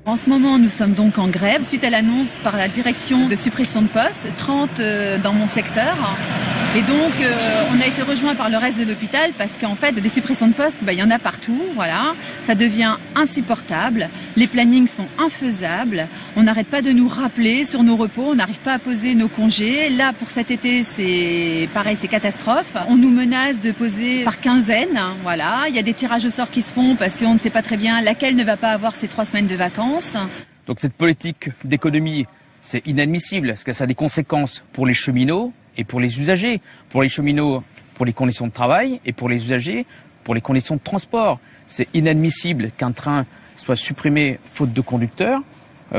En ce moment, nous sommes donc en grève suite à l'annonce par la direction de suppression de postes, 30 dans mon secteur. Et donc, on a été rejoint par le reste de l'hôpital parce qu'en fait, des suppressions de postes, il y en a partout, voilà. Ça devient insupportable. Les plannings sont infaisables. On n'arrête pas de nous rappeler sur nos repos. On n'arrive pas à poser nos congés. Là, pour cet été, c'est pareil, c'est catastrophe. On nous menace de poser par quinzaine, voilà. Il y a des tirages au sort qui se font parce qu'on ne sait pas très bien laquelle ne va pas avoir ses 3 semaines de vacances. Donc cette politique d'économie, c'est inadmissible parce que ça a des conséquences pour les cheminots et pour les usagers. Pour les cheminots, pour les conditions de travail, et pour les usagers, pour les conditions de transport. C'est inadmissible qu'un train soit supprimé faute de conducteur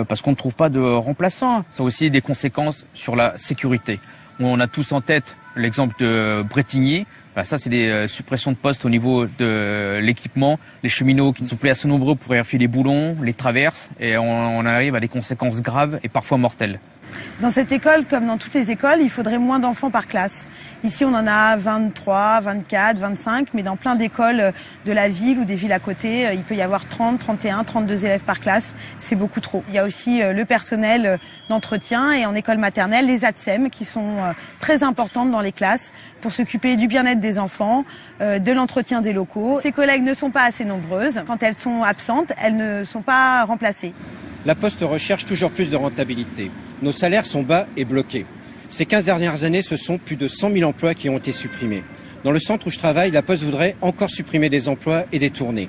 parce qu'on ne trouve pas de remplaçant. Ça a aussi des conséquences sur la sécurité. On a tous en tête l'exemple de Bretigny. Ça, c'est des suppressions de postes au niveau de l'équipement. Les cheminots qui ne sont plus assez nombreux pour vérifier les boulons, les traverses, et on arrive à des conséquences graves et parfois mortelles. Dans cette école, comme dans toutes les écoles, il faudrait moins d'enfants par classe. Ici, on en a 23, 24, 25, mais dans plein d'écoles de la ville ou des villes à côté, il peut y avoir 30, 31, 32 élèves par classe. C'est beaucoup trop. Il y a aussi le personnel d'entretien et en école maternelle, les ATSEM, qui sont très importantes dans les classes pour s'occuper du bien-être des enfants, de l'entretien des locaux. Ces collègues ne sont pas assez nombreuses. Quand elles sont absentes, elles ne sont pas remplacées. La Poste recherche toujours plus de rentabilité. Nos salaires sont bas et bloqués. Ces 15 dernières années, ce sont plus de 100 000 emplois qui ont été supprimés. Dans le centre où je travaille, la Poste voudrait encore supprimer des emplois et des tournées.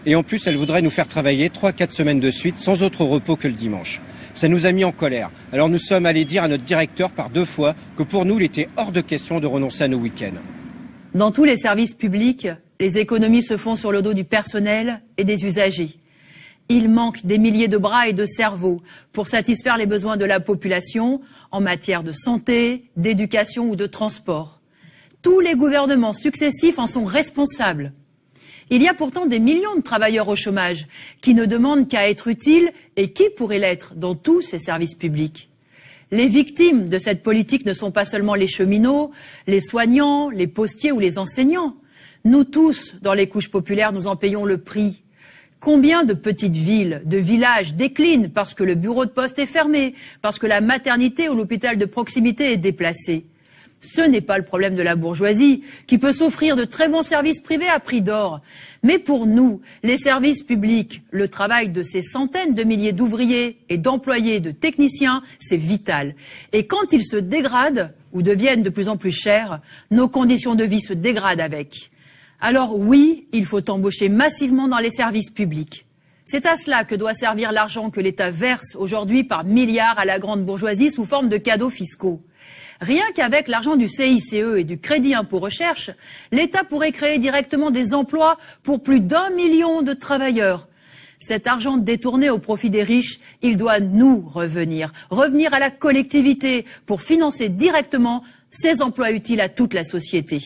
Et en plus, elle voudrait nous faire travailler 3-4 semaines de suite sans autre repos que le dimanche. Ça nous a mis en colère. Alors nous sommes allés dire à notre directeur par 2 fois que pour nous, il était hors de question de renoncer à nos week-ends. Dans tous les services publics, les économies se font sur le dos du personnel et des usagers. Il manque des milliers de bras et de cerveaux pour satisfaire les besoins de la population en matière de santé, d'éducation ou de transport. Tous les gouvernements successifs en sont responsables. Il y a pourtant des millions de travailleurs au chômage qui ne demandent qu'à être utiles et qui pourraient l'être dans tous ces services publics. Les victimes de cette politique ne sont pas seulement les cheminots, les soignants, les postiers ou les enseignants. Nous tous, dans les couches populaires, nous en payons le prix. Combien de petites villes, de villages déclinent parce que le bureau de poste est fermé, parce que la maternité ou l'hôpital de proximité est déplacé? Ce n'est pas le problème de la bourgeoisie, qui peut s'offrir de très bons services privés à prix d'or. Mais pour nous, les services publics, le travail de ces centaines de milliers d'ouvriers et d'employés, de techniciens, c'est vital. Et quand ils se dégradent ou deviennent de plus en plus chers, nos conditions de vie se dégradent avec. Alors oui, il faut embaucher massivement dans les services publics. C'est à cela que doit servir l'argent que l'État verse aujourd'hui par milliards à la grande bourgeoisie sous forme de cadeaux fiscaux. Rien qu'avec l'argent du CICE et du Crédit Impôt Recherche, l'État pourrait créer directement des emplois pour plus d'1 million de travailleurs. Cet argent détourné au profit des riches, il doit nous revenir à la collectivité pour financer directement ces emplois utiles à toute la société.